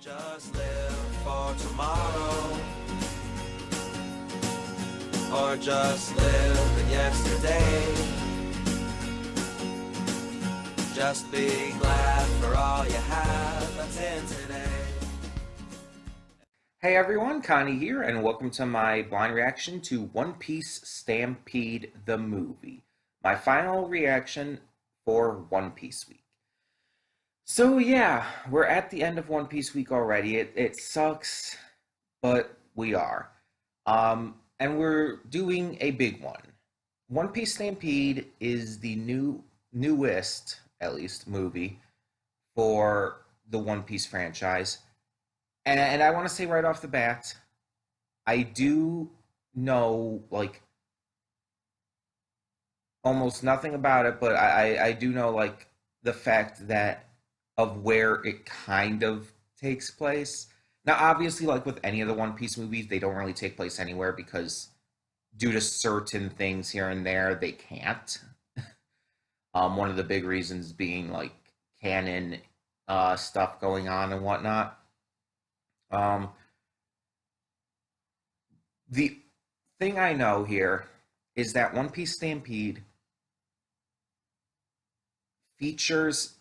Don't just live for tomorrow, or just live in yesterday. Just be glad for all you have that's in today. Hey everyone, Connie here, and welcome to my blind reaction to One Piece Stampede the movie. My final reaction for One Piece week. So yeah, we're at the end of One Piece week already. It sucks, but we are. And we're doing a big one. One Piece Stampede is the newest, at least, movie for the One Piece franchise. And I want to say right off the bat, I do know like almost nothing about it, but I do know like the fact that of where it kind of takes place. Now, obviously, like with any of the One Piece movies, they don't really take place anywhere because due to certain things here and there, they can't. One of the big reasons being like canon stuff going on and whatnot. Um, the thing I know here is that One Piece Stampede features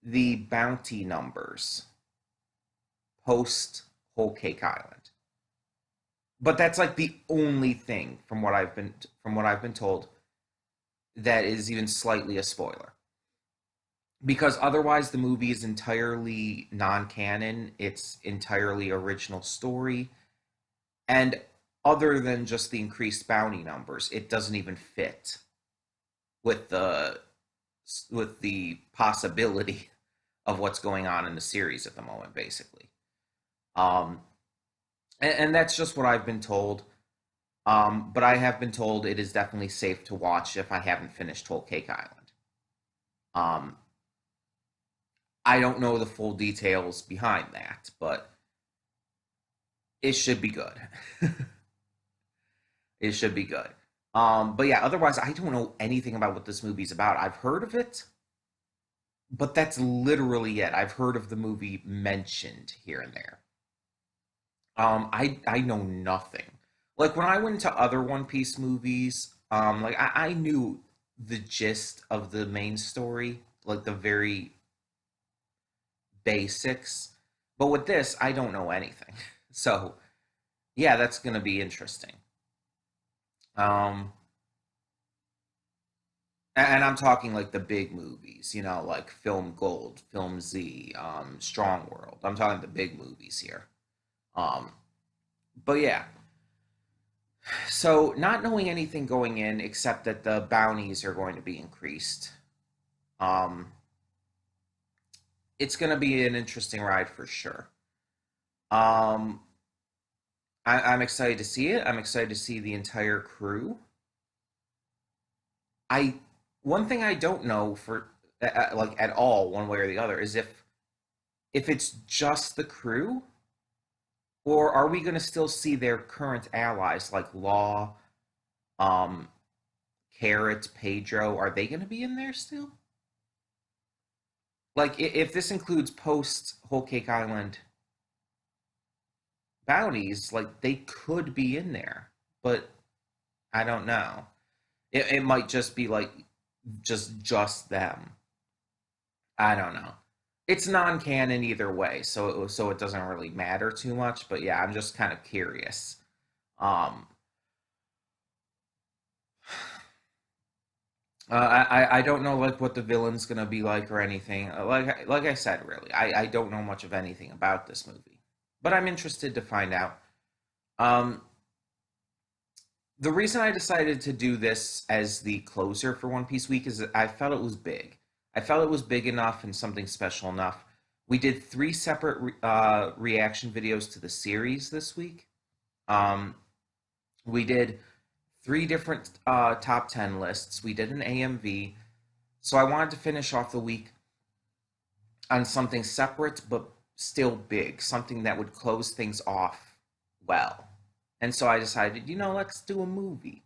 the bounty numbers post Whole Cake Island. But that's like the only thing from what I've been told that is even slightly a spoiler. Because otherwise the movie is entirely non-canon, it's entirely original story, and other than just the increased bounty numbers, it doesn't even fit with the possibility of what's going on in the series at the moment, basically. Um, and that's just what I've been told. But I have been told it is definitely safe to watch if I haven't finished Whole Cake Island. Um, I don't know the full details behind that, but it should be good. It should be good. But yeah, otherwise, I don't know anything about what this movie's about. I've heard of it, but that's literally it. I've heard of the movie mentioned here and there. I know nothing. Like when I went to other One Piece movies, like I knew the gist of the main story, like the very basics. But with this, I don't know anything. So yeah, that's gonna be interesting. Um, and I'm talking like the big movies, you know, like Film Gold, Film Z, Strong World. I'm talking the big movies here. Um, but yeah, so not knowing anything going in except that the bounties are going to be increased. Um, it's going to be an interesting ride for sure. Um, I'm excited to see it. I'm excited to see the entire crew. I One thing I don't know for like at all, one way or the other, is if it's just the crew, or are we going to still see their current allies like Law, um, Carrot, Pedro? Are they going to be in there still? Like if this includes post Whole Cake Island bounties, like they could be in there, but I don't know. It might just be like just them. I don't know. It's non-canon either way, so it doesn't really matter too much. But yeah, I'm just kind of curious. Um, I don't know like what the villain's gonna be like or anything. Like I said, really, I don't know much of anything about this movie, but I'm interested to find out. Um, the reason I decided to do this as the closer for One Piece Week is that I felt it was big. I felt it was big enough and something special enough. We did three separate reaction videos to the series this week. Um, we did three different top 10 lists. We did an AMV. So I wanted to finish off the week on something separate but still big, something that would close things off well. And so I decided, let's do a movie.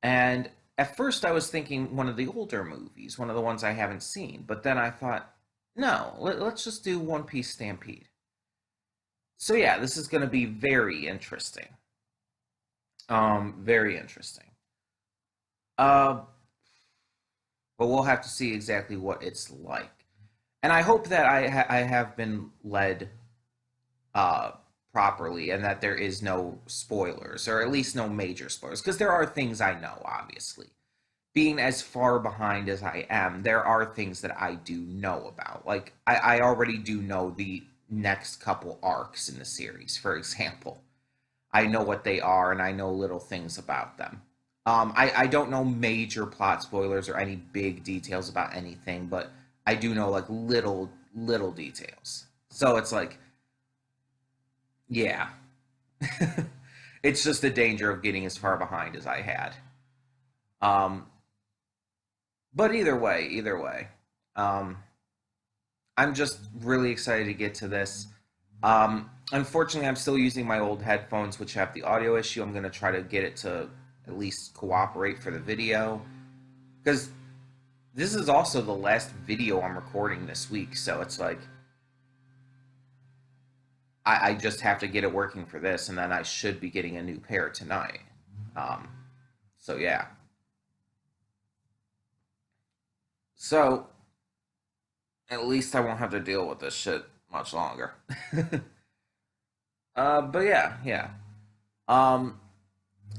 And at first I was thinking one of the older movies, one of the ones I haven't seen. But then I thought, no, let's just do One Piece Stampede. So yeah, this is going to be very interesting. Very interesting. Uh, but we'll have to see exactly what it's like. And I hope that I have been led uh, properly, and that there is no spoilers, or at least no major spoilers, because there are things I know, obviously. Being as far behind as I am, there are things that I do know about. Like, I already do know the next couple arcs in the series, for example. I know what they are, and I know little things about them. I don't know major plot spoilers or any big details about anything, but I do know like little details. So it's like, yeah, it's just the danger of getting as far behind as I had. Um, but either way, um, I'm just really excited to get to this. Unfortunately, I'm still using my old headphones, which have the audio issue. I'm going to try to get it to at least cooperate for the video, because this is also the last video I'm recording this week. So it's like, I just have to get it working for this, and then I should be getting a new pair tonight. Um, so yeah. So at least I won't have to deal with this shit much longer. But yeah, yeah. Um,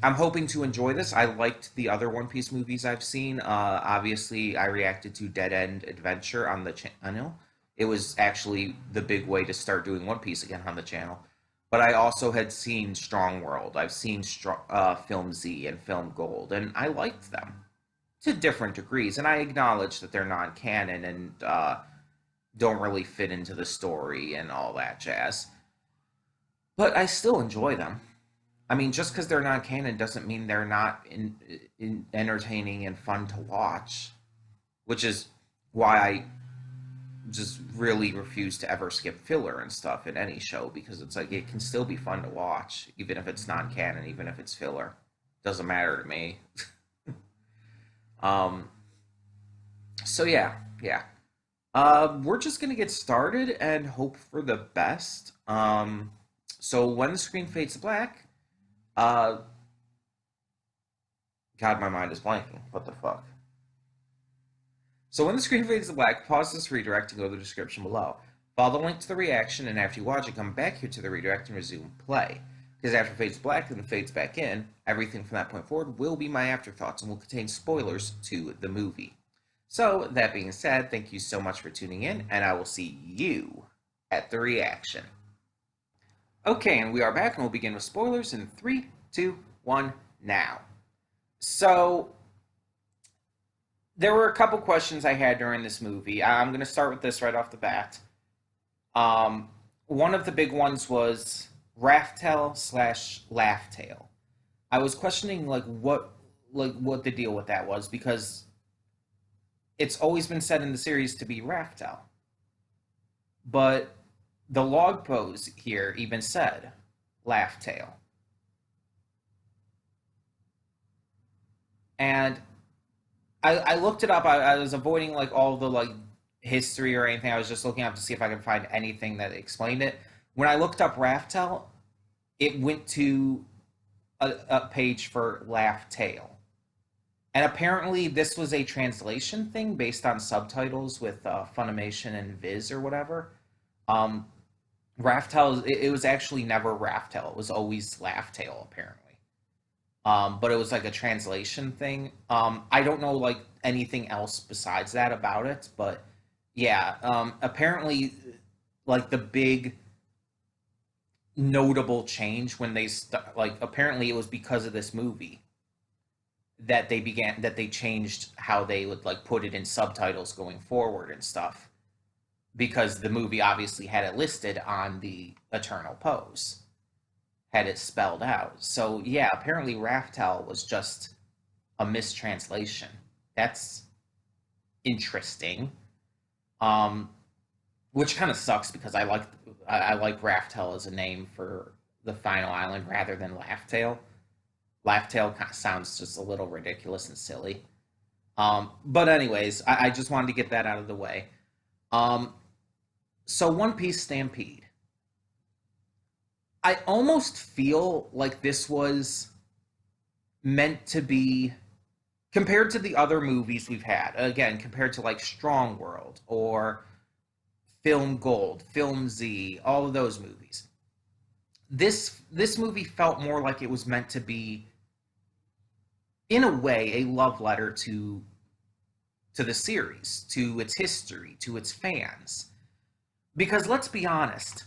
I'm hoping to enjoy this. I liked the other One Piece movies I've seen. Obviously, I reacted to Dead End Adventure on the channel. It was actually the big way to start doing One Piece again on the channel. But I also had seen Strong World. I've seen Film Z and Film Gold, and I liked them to different degrees. And I acknowledge that they're non-canon and don't really fit into the story and all that jazz. But I still enjoy them. I mean, just because they're not canon doesn't mean they're not in entertaining and fun to watch, which is why I just really refuse to ever skip filler and stuff in any show, because it's like it can still be fun to watch, even if it's non canon, even if it's filler. Doesn't matter to me. um, so yeah, yeah. We're just gonna get started and hope for the best. So when the screen fades to black, uh, God, my mind is blanking. What the fuck? So when the screen fades to black, pause this redirect and go to the description below. Follow the link to the reaction, and after you watch it, come back here to the redirect and resume play. Because after it fades to black and it fades back in, everything from that point forward will be my afterthoughts and will contain spoilers to the movie. So, that being said, thank you so much for tuning in, and I will see you at the reaction. Okay, and we are back, and we'll begin with spoilers in 3, 2, 1, now. So, there were a couple questions I had during this movie. I'm going to start with this right off the bat. Um, One of the big ones was Raftel slash Laugh-Tale. I was questioning like what the deal with that was, because it's always been said in the series to be Raftel, but the log pose here even said Laugh-Tale, and I looked it up. I was avoiding like all the like history or anything. I was just looking up to see if I could find anything that explained it. When I looked up Raftel, it went to a page for Laugh Tale. And apparently, this was a translation thing based on subtitles with Funimation and Viz or whatever. Um, Raftel, it was actually never Raftel. It was always Laugh Tale, apparently. But it was like a translation thing. I don't know like anything else besides that about it, but yeah. Apparently, like the big notable change when like apparently it was because of this movie that they changed how they would like put it in subtitles going forward and stuff, because the movie obviously had it listed on the Eternal Pose, had it spelled out. So yeah, apparently Raftel was just a mistranslation. That's interesting. Um, which kind of sucks, because I like Raftel as a name for the final island rather than Laughtail. Laughtail kind of sounds just a little ridiculous and silly. But anyways, I just wanted to get that out of the way. Um, so One Piece Stampede. I almost feel like this was meant to be compared to the other movies we've had. Again, compared to like Strong World or Film Gold, Film Z, all of those movies. This movie felt more like it was meant to be, in a way, a love letter to the series, to its history, to its fans. Because let's be honest,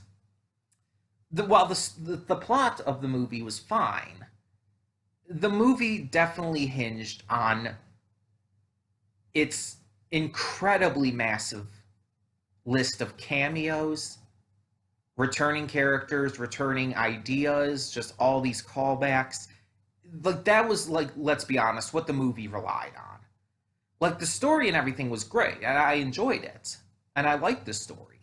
while the plot of the movie was fine, the movie definitely hinged on its incredibly massive list of cameos, returning characters, returning ideas, just all these callbacks. Like that was like, let's be honest, what the movie relied on. Like the story and everything was great, and I enjoyed it, and I liked the story,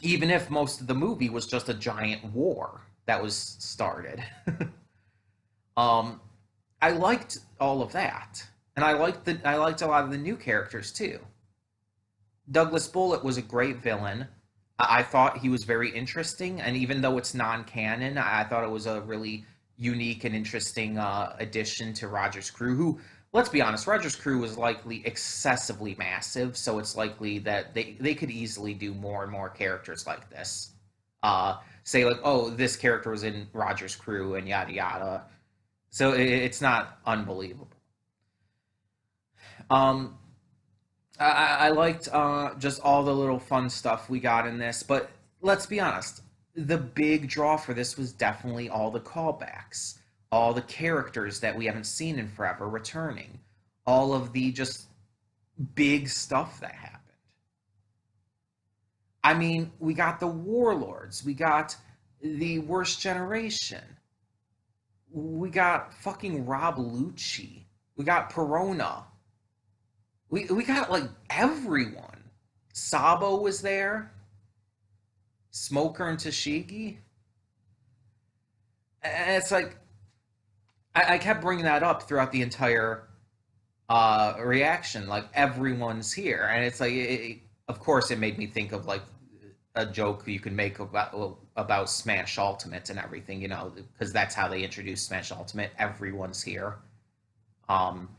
even if most of the movie was just a giant war that was started. um, I liked all of that, and I liked a lot of the new characters too. Douglas Bullitt was a great villain. I thought he was very interesting, and even though it's non-canon, I thought it was a really unique and interesting addition to Roger's crew. Who, let's be honest, Roger's crew was likely excessively massive, so it's likely that they could easily do more and more characters like this. Say like, oh, this character was in Roger's crew and yada yada. So it's not unbelievable. Um, I liked just all the little fun stuff we got in this, but let's be honest, the big draw for this was definitely all the callbacks, all the characters that we haven't seen in forever returning, all of the just big stuff that happened. I mean, we got the Warlords, we got the Worst Generation, we got fucking Rob Lucci, we got Perona, we got like everyone. Sabo was there, Smoker and Tashigi. And it's like I kept bringing that up throughout the entire reaction. Like everyone's here, and it's like, of course, it made me think of like a joke you can make about Smash Ultimate and everything, you know, because that's how they introduced Smash Ultimate. Everyone's here. Um,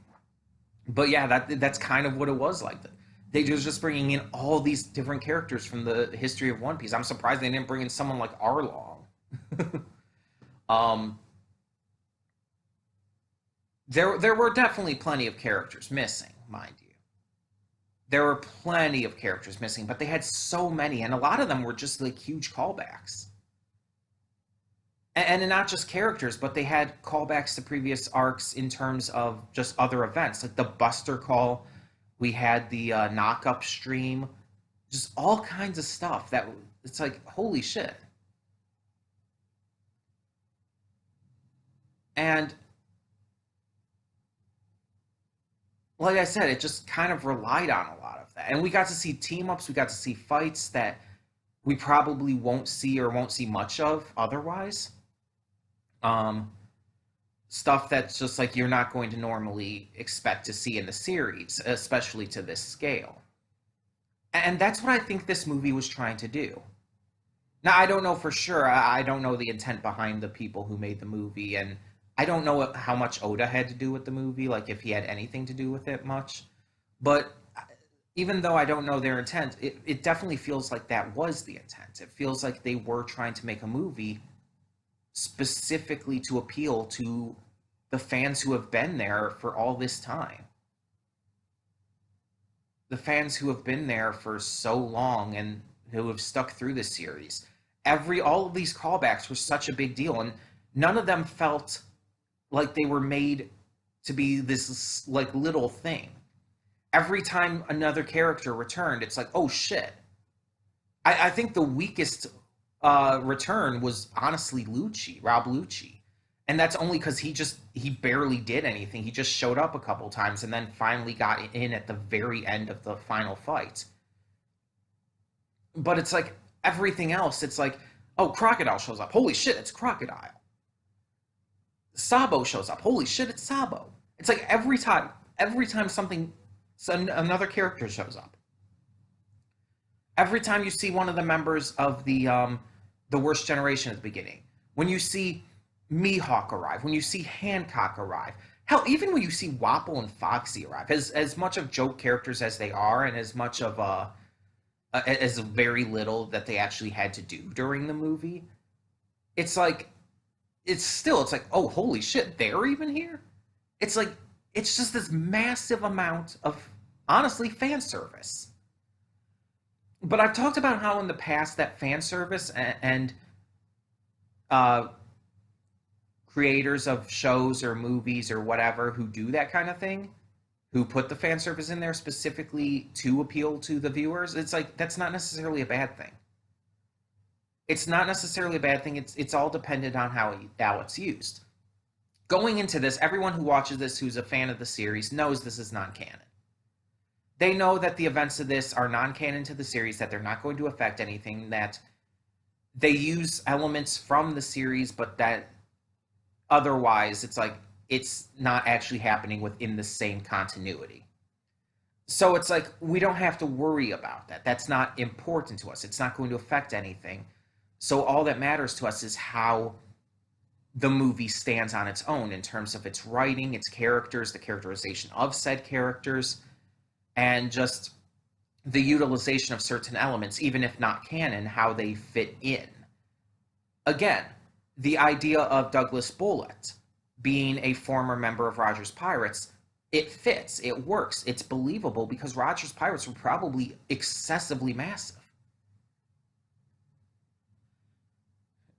but yeah, that's kind of what it was like. They was just bringing in all these different characters from the history of One Piece. I'm surprised they didn't bring in someone like Arlong. um, there were definitely plenty of characters missing, mind you. There were plenty of characters missing, but they had so many, and a lot of them were just like huge callbacks. And not just characters, but they had callbacks to previous arcs in terms of just other events, like the Buster Call. We had the knock up stream, just all kinds of stuff that it's like, holy shit. And like I said, it just kind of relied on a lot of that. And we got to see team ups, we got to see fights that we probably won't see or won't see much of otherwise. Um, Stuff that's just like you're not going to normally expect to see in the series, especially to this scale. And that's what I think this movie was trying to do. Now, I don't know for sure. I don't know the intent behind the people who made the movie, and I don't know how much Oda had to do with the movie, like if he had anything to do with it much. But even though I don't know their intent, it definitely feels like that was the intent. It feels like they were trying to make a movie specifically to appeal to the fans who have been there for all this time. The fans who have been there for so long and who have stuck through this series. All of these callbacks were such a big deal, and none of them felt like they were made to be this like little thing. Every time another character returned, it's like, oh shit. I think the weakest return was honestly Lucci, Rob Lucci. And that's only because he barely did anything. He just showed up a couple times and then finally got in at the very end of the final fight. But it's like everything else, it's like, oh, Crocodile shows up. Holy shit, it's Crocodile. Sabo shows up. Holy shit, it's Sabo. It's like every time another character shows up. Every time you see one of the members of the the worst generation at the beginning, when you see Mihawk arrive, when you see Hancock arrive, hell, even when you see Wapple and Foxy arrive, as much of joke characters as they are, and as much of as very little that they actually had to do during the movie, it's like it's like, oh, holy shit, they're even here. It's like it's just this massive amount of, honestly, fan service. But I've talked about how in the past that fan service and uh, creators of shows or movies or whatever who do that kind of thing, who put the fan service in there specifically to appeal to the viewers, it's like that's not necessarily a bad thing. It's not necessarily a bad thing. It's all dependent on how it's used. Going into this, everyone who watches this who's a fan of the series knows this is non-canon. They know that the events of this are non-canon to the series, that they're not going to affect anything, that they use elements from the series, but that otherwise it's like it's not actually happening within the same continuity. So it's like we don't have to worry about that. That's not important to us. It's not going to affect anything. So all that matters to us is how the movie stands on its own in terms of its writing, its characters, the characterization of said characters, and just the utilization of certain elements, even if not canon, how they fit in. Again, the idea of Douglas Bullitt being a former member of Rogers Pirates, it fits, it works, it's believable because Rogers Pirates were probably excessively massive.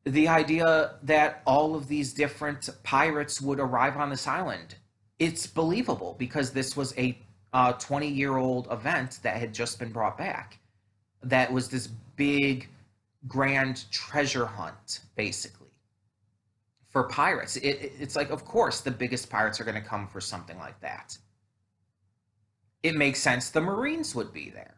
The idea that all of these different pirates would arrive on this island, it's believable because this was a 20-year-old event that had just been brought back. That was this big, grand treasure hunt, basically, for pirates. It's like, of course, the biggest pirates are going to come for something like that. It makes sense the Marines would be there.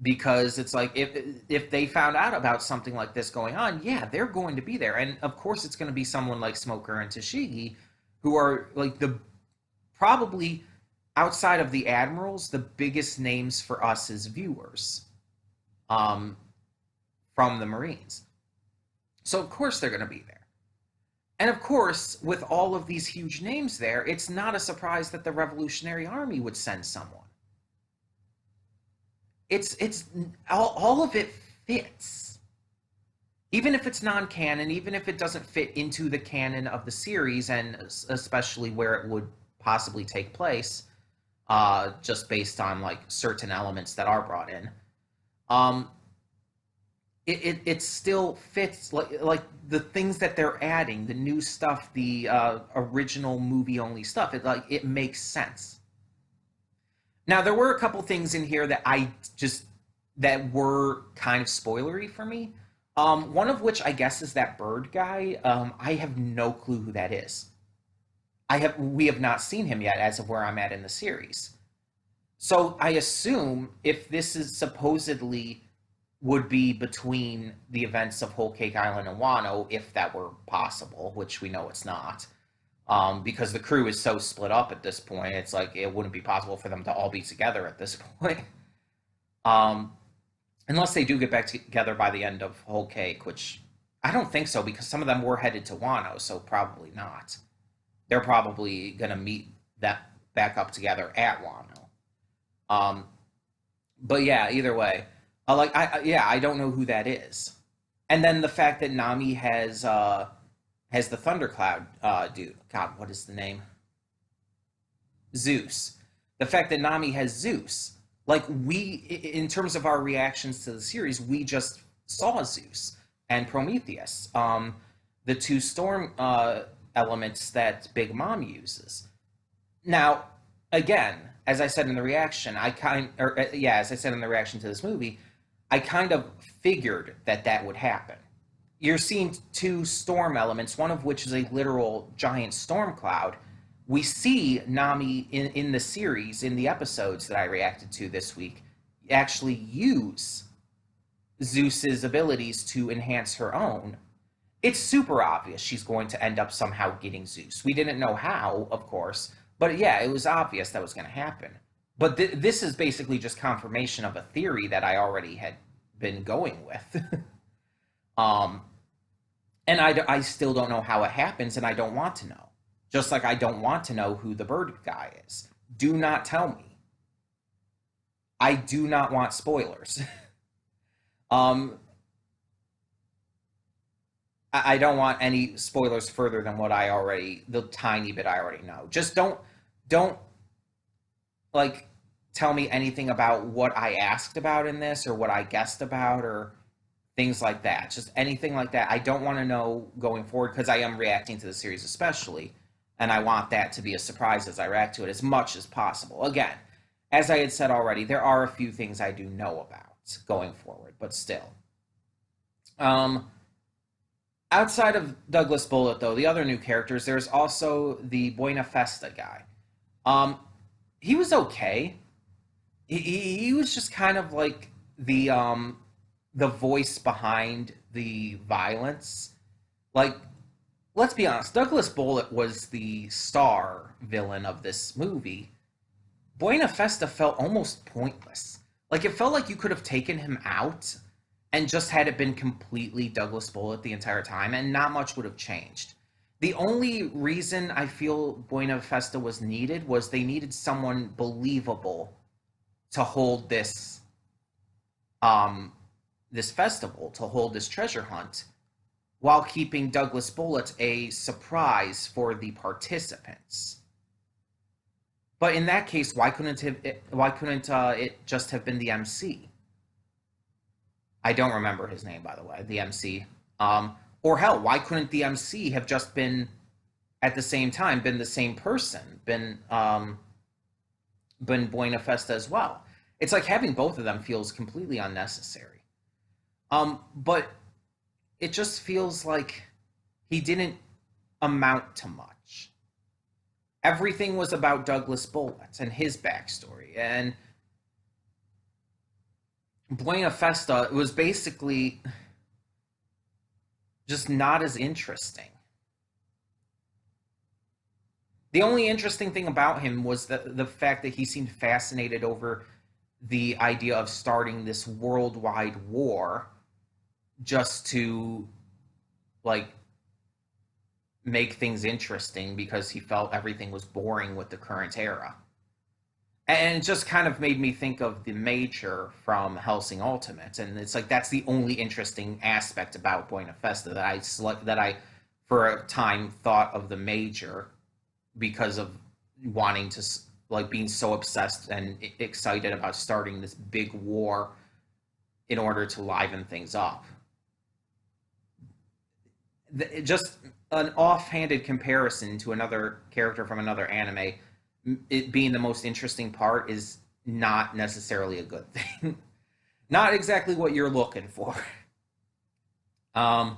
Because it's like, if they found out about something like this going on, yeah, they're going to be there. And of course, it's going to be someone like Smoker and Tashigi, who are like the probably outside of the admirals, the biggest names for us as viewers from the Marines. So of course they're going to be there. And of course, with all of these huge names there, it's not a surprise that the Revolutionary Army would send someone. It's all of it fits. Even if it's non-canon, even if it doesn't fit into the canon of the series, and especially where it would possibly take place, just based on like certain elements that are brought in, it still fits, like the things that they're adding, the new stuff, the original movie only stuff. It makes sense. Now, there were a couple things in here that were kind of spoilery for me. One of which I guess is that bird guy. I have no clue who that is. We have not seen him yet as of where I'm at in the series. So I assume if this is supposedly would be between the events of Whole Cake Island and Wano, if that were possible, which we know it's not. Because the crew is so split up at this point, it's like it wouldn't be possible for them to all be together at this point. Unless they do get back together by the end of Whole Cake, which I don't think so, because some of them were headed to Wano, so probably not. They're probably going to meet that back up together at Wano. But yeah, either way, I don't know who that is. And then the fact that Nami has the Thundercloud dude. God, what is the name? Zeus. The fact that Nami has Zeus. Like, in terms of our reactions to the series, we just saw Zeus and Prometheus. The two storm elements that Big Mom uses. Now, again, as I said in the reaction, as I said in the reaction to this movie, I kind of figured that would happen. You're seeing two storm elements, one of which is a literal giant storm cloud. We see Nami in the series, in the episodes that I reacted to this week, actually use Zeus's abilities to enhance her own. It's super obvious she's going to end up somehow getting Zeus. We didn't know how, of course, but yeah, it was obvious that was going to happen. But this is basically just confirmation of a theory that I already had been going with. Um, and I still don't know how it happens, and I don't want to know. Just like I don't want to know who the bird guy is. Do not tell me. I do not want spoilers. um, I don't want any spoilers further than what the tiny bit I already know. Just don't like tell me anything about what I asked about in this or what I guessed about or things like that. Just anything like that. I don't want to know going forward because I am reacting to the series especially, and I want that to be a surprise as I react to it as much as possible. Again, as I had said already, there are a few things I do know about going forward, but still. Um, Outside of Douglas Bullitt, though, the other new characters, there's also the Buena Festa guy. Um, he was okay. He was just kind of like the voice behind the violence. Like, let's be honest, Douglas Bullitt was the star villain of this movie. Buena Festa felt almost pointless. Like it felt like you could have taken him out and just had it been completely Douglas Bullitt the entire time, and not much would have changed. The only reason I feel Buena Festa was needed was they needed someone believable to hold um this festival, to hold this treasure hunt, while keeping Douglas Bullitt a surprise for the participants. But in that case, why couldn't it just have been the MC? I don't remember his name, by the way. The MC. Or hell, why couldn't the MC have just been at the same time been the same person, been Buena Festa as well? It's like having both of them feels completely unnecessary. But it just feels like he didn't amount to much. Everything was about Douglas Bullitt and his backstory, and Buena Festa was basically just not as interesting. The only interesting thing about him was the fact that he seemed fascinated over the idea of starting this worldwide war just to like make things interesting because he felt everything was boring with the current era. And it just kind of made me think of the Major from Helsing Ultimate, and it's like that's the only interesting aspect about Buena Festa that I for a time thought of the Major because of wanting to like being so obsessed and excited about starting this big war in order to liven things up. Just an offhanded comparison to another character from another anime, it being the most interesting part is not necessarily a good thing. Not exactly what you're looking for. Um,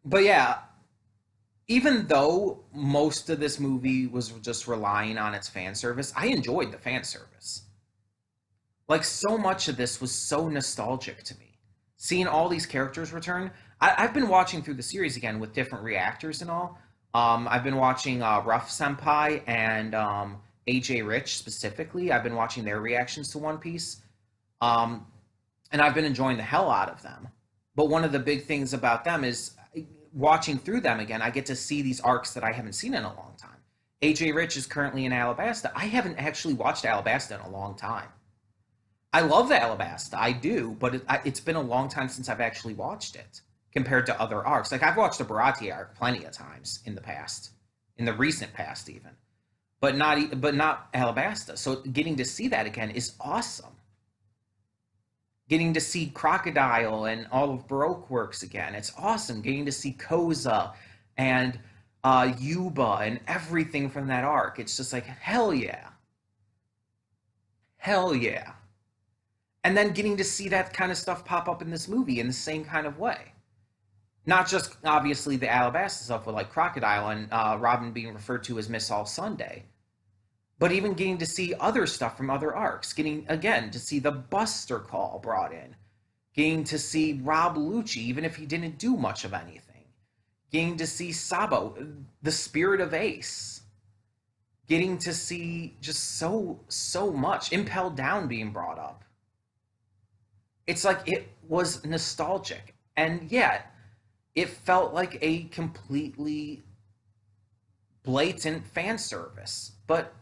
but yeah, even though most of this movie was just relying on its fan service, I enjoyed the fan service. Like so much of this was so nostalgic to me. Seeing all these characters return, I've been watching through the series again with different reactors and all. I've been watching Rough Senpai and AJ Rich specifically. I've been watching their reactions to One Piece, um, and I've been enjoying the hell out of them. But one of the big things about them is watching through them again. I get to see these arcs that I haven't seen in a long time. AJ Rich is currently in Alabasta. I haven't actually watched Alabasta in a long time. I love Alabasta, I do, but it's been a long time since I've actually watched it compared to other arcs. Like I've watched the Baratie arc plenty of times in the past, in the recent past even, but not Alabasta. So getting to see that again is awesome. Getting to see Crocodile and all of Baroque works again, it's awesome. Getting to see Koza and Yuba and everything from that arc, it's just like hell yeah, hell yeah. And then getting to see that kind of stuff pop up in this movie in the same kind of way. Not just obviously the Alabasta stuff with like Crocodile and Robin being referred to as Miss All Sunday, but even getting to see other stuff from other arcs. Getting again to see the Buster Call brought in, getting to see Rob Lucci even if he didn't do much of anything, getting to see Sabo, the Spirit of Ace, getting to see just so much. Impel Down being brought up. It's like it was nostalgic. And yet, it felt like a completely blatant fan service, but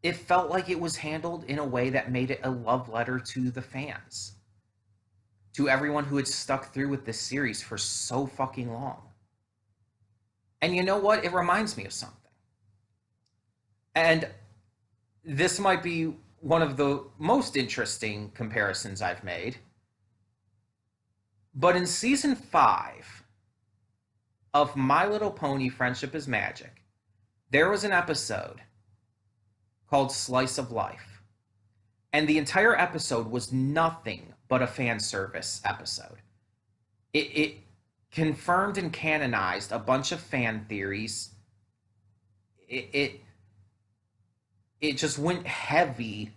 it felt like it was handled in a way that made it a love letter to the fans, to everyone who had stuck through with this series for so fucking long. And you know what? It reminds me of something. And this might be one of the most interesting comparisons I've made. But in season 5 of My Little Pony Friendship is Magic, there was an episode called Slice of Life. And the entire episode was nothing but a fan service episode. It confirmed and canonized a bunch of fan theories. It just went heavy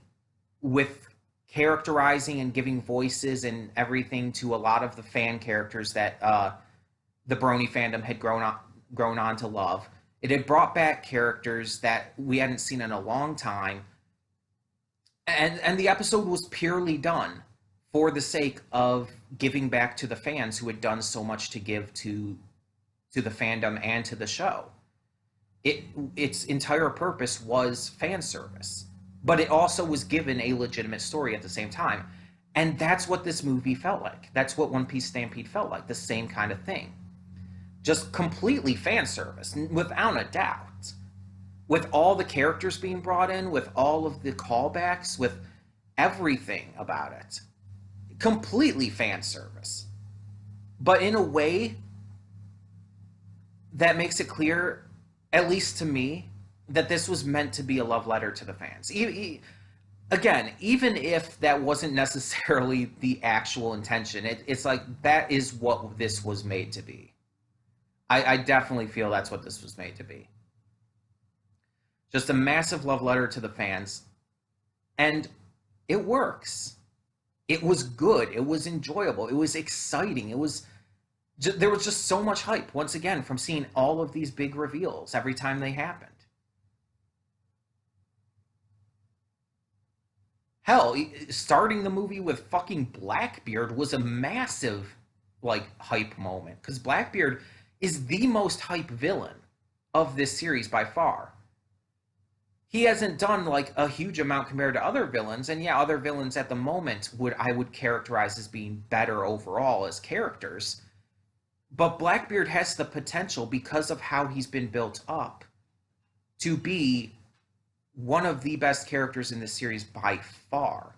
with characterizing and giving voices and everything to a lot of the fan characters that the Brony fandom had grown on to love. It had brought back characters that we hadn't seen in a long time, and the episode was purely done for the sake of giving back to the fans who had done so much to give to the fandom and to the show. Its entire purpose was fan service, but it also was given a legitimate story at the same time. And that's what this movie felt like. That's what One Piece Stampede felt like, the same kind of thing. Just completely fan service, without a doubt. With all the characters being brought in, with all of the callbacks, with everything about it. Completely fan service. But in a way that makes it clear, at least to me, that this was meant to be a love letter to the fans. Again, even if that wasn't necessarily the actual intention, it's like that is what this was made to be. I definitely feel that's what this was made to be. Just a massive love letter to the fans. And it works. It was good. It was enjoyable. It was exciting. There was just so much hype, once again, from seeing all of these big reveals every time they happened. Hell, starting the movie with fucking Blackbeard was a massive, hype moment. Because Blackbeard is the most hype villain of this series by far. He hasn't done, a huge amount compared to other villains. And yeah, other villains at the moment I would characterize as being better overall as characters. But Blackbeard has the potential, because of how he's been built up, to be one of the best characters in this series by far.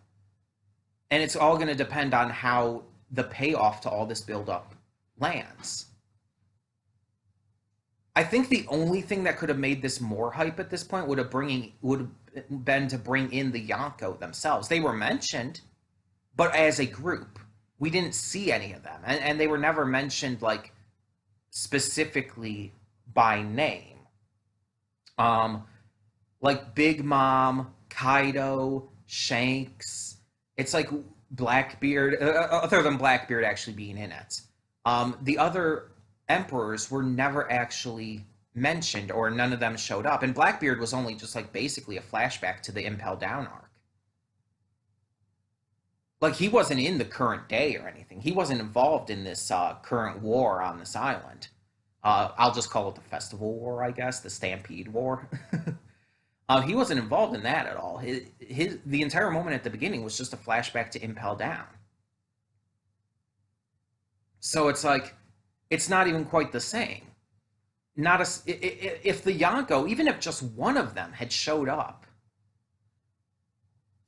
And it's all going to depend on how the payoff to all this build-up lands. I think the only thing that could have made this more hype at this point would have been to bring in the Yonko themselves. They were mentioned, but as a group. We didn't see any of them. And they were never mentioned, specifically by name. Big Mom, Kaido, Shanks. It's like Blackbeard, other than Blackbeard actually being in it. The other emperors were never actually mentioned, or none of them showed up. And Blackbeard was only just basically a flashback to the Impel Down arc. He wasn't in the current day or anything. He wasn't involved in this current war on this island. I'll just call it the Festival War, I guess, the Stampede War. He wasn't involved in that at all. The entire moment at the beginning was just a flashback to Impel Down. So it's it's not even quite the same. If the Yonko, even if just one of them had showed up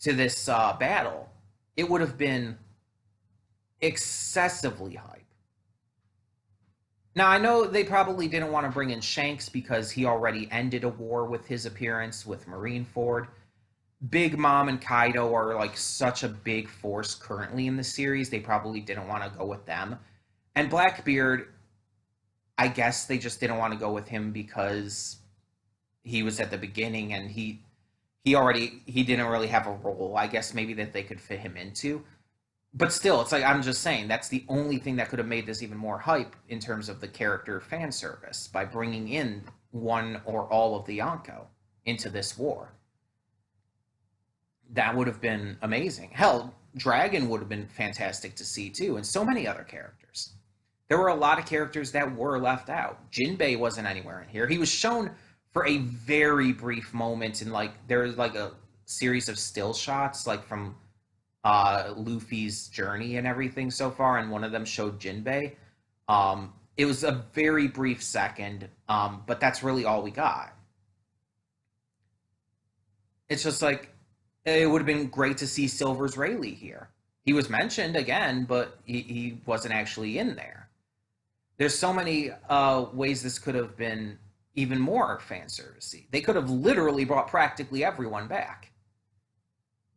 to this battle, it would have been excessively hype. Now, I know they probably didn't want to bring in Shanks because he already ended a war with his appearance with Marineford. Big Mom and Kaido are such a big force currently in the series, they probably didn't want to go with them. And Blackbeard, I guess they just didn't want to go with him because he was at the beginning and he didn't really have a role, I guess, maybe that they could fit him into. But still, it's I'm just saying, that's the only thing that could have made this even more hype in terms of the character fan service, by bringing in one or all of the Yonko into this war. That would have been amazing. Hell, Dragon would have been fantastic to see too, and so many other characters. There were a lot of characters that were left out. Jinbei wasn't anywhere in here. He was shown for a very brief moment, and like there was like a series of still shots, like from Luffy's journey and everything so far, and one of them showed Jinbei. It was a very brief second, but that's really all we got. It's just like it would have been great to see Silver's Rayleigh here. He was mentioned again, but he wasn't actually in there. There's so many ways this could have been even more fan servicey. They could have literally brought practically everyone back,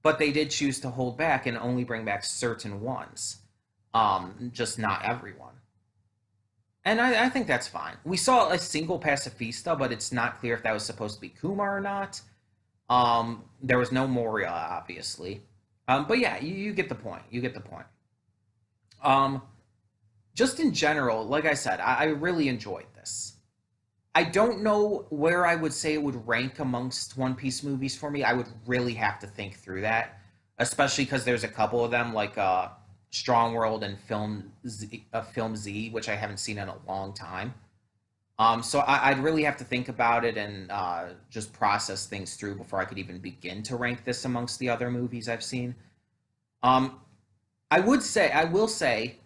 but they did choose to hold back and only bring back certain ones, just not everyone. And I think that's fine. We saw a single pacifista, but it's not clear if that was supposed to be Kumar or not. There was no Moria, obviously. But yeah, you get the point. You get the point. Just in general, like I said, I really enjoyed this. I don't know where I would say it would rank amongst One Piece movies for me. I would really have to think through that, especially because there's a couple of them, like Strong World and Film Z, which I haven't seen in a long time. So I'd really have to think about it and just process things through before I could even begin to rank this amongst the other movies I've seen. I will say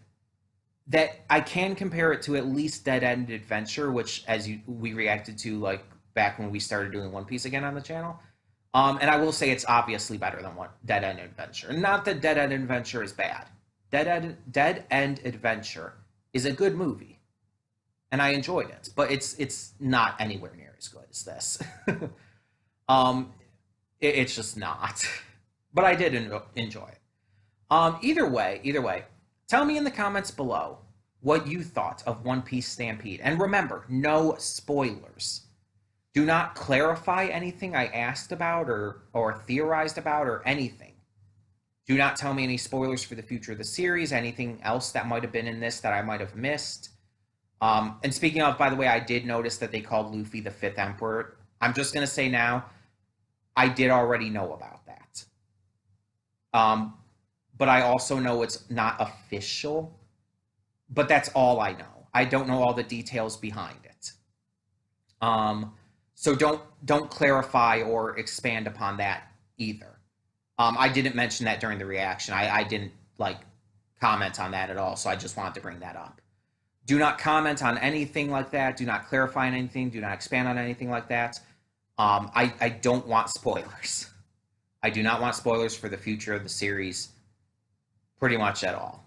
that I can compare it to at least Dead End Adventure, which we reacted to like back when we started doing One Piece again on the channel. And I will say it's obviously better than Dead End Adventure. Not that Dead End Adventure is bad. Dead End Adventure is a good movie, and I enjoyed it, but it's not anywhere near as good as this. It's just not. But I did enjoy it. Either way, tell me in the comments below what you thought of One Piece Stampede. And remember, no spoilers. Do not clarify anything I asked about or theorized about or anything. Do not tell me any spoilers for the future of the series, anything else that might have been in this that I might have missed. And speaking of, by the way, I did notice that they called Luffy the Fifth Emperor. I'm just going to say now, I did already know about that. But I also know it's not official. But that's all I know. I don't know all the details behind it. So don't clarify or expand upon that either. I didn't mention that during the reaction. I didn't like comment on that at all. So I just wanted to bring that up. Do not comment on anything like that. Do not clarify on anything. Do not expand on anything like that. I don't want spoilers. I do not want spoilers for the future of the series pretty much at all.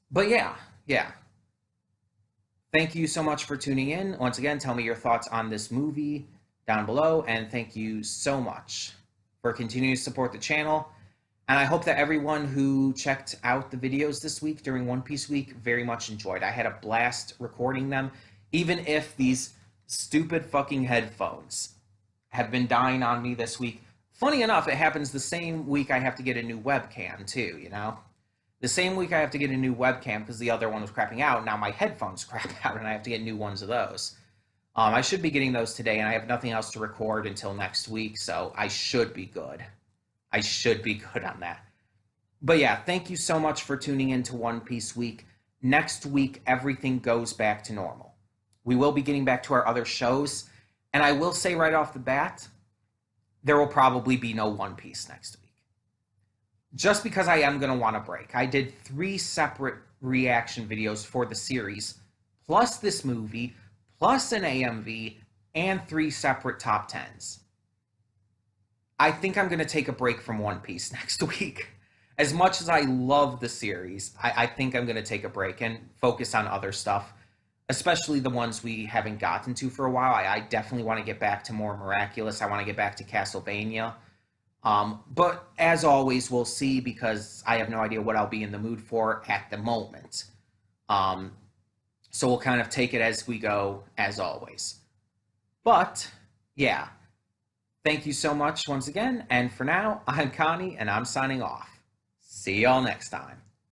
But yeah. Thank you so much for tuning in. Once again, tell me your thoughts on this movie down below, and thank you so much for continuing to support the channel. And I hope that everyone who checked out the videos this week during One Piece Week very much enjoyed. I had a blast recording them, even if these stupid fucking headphones have been dying on me this week. Funny enough, it happens the same week I have to get a new webcam too, you know? The same week I have to get a new webcam because the other one was crapping out. Now my headphones crap out and I have to get new ones of those. I should be getting those today, and I have nothing else to record until next week, so I should be good. I should be good on that. But yeah, thank you so much for tuning in to One Piece Week. Next week, everything goes back to normal. We will be getting back to our other shows, and I will say right off the bat, there will probably be no One Piece next week. Just because I am going to want a break. I did 3 separate reaction videos for the series, plus this movie, plus an AMV, and 3 separate top 10s. I think I'm going to take a break from One Piece next week. As much as I love the series, I think I'm going to take a break and focus on other stuff, especially the ones we haven't gotten to for a while. I definitely want to get back to more Miraculous. I want to get back to Castlevania. But as always, we'll see, because I have no idea what I'll be in the mood for at the moment. So we'll kind of take it as we go, as always. But, yeah. Thank you so much once again, and for now, I'm Connie, and I'm signing off. See y'all next time.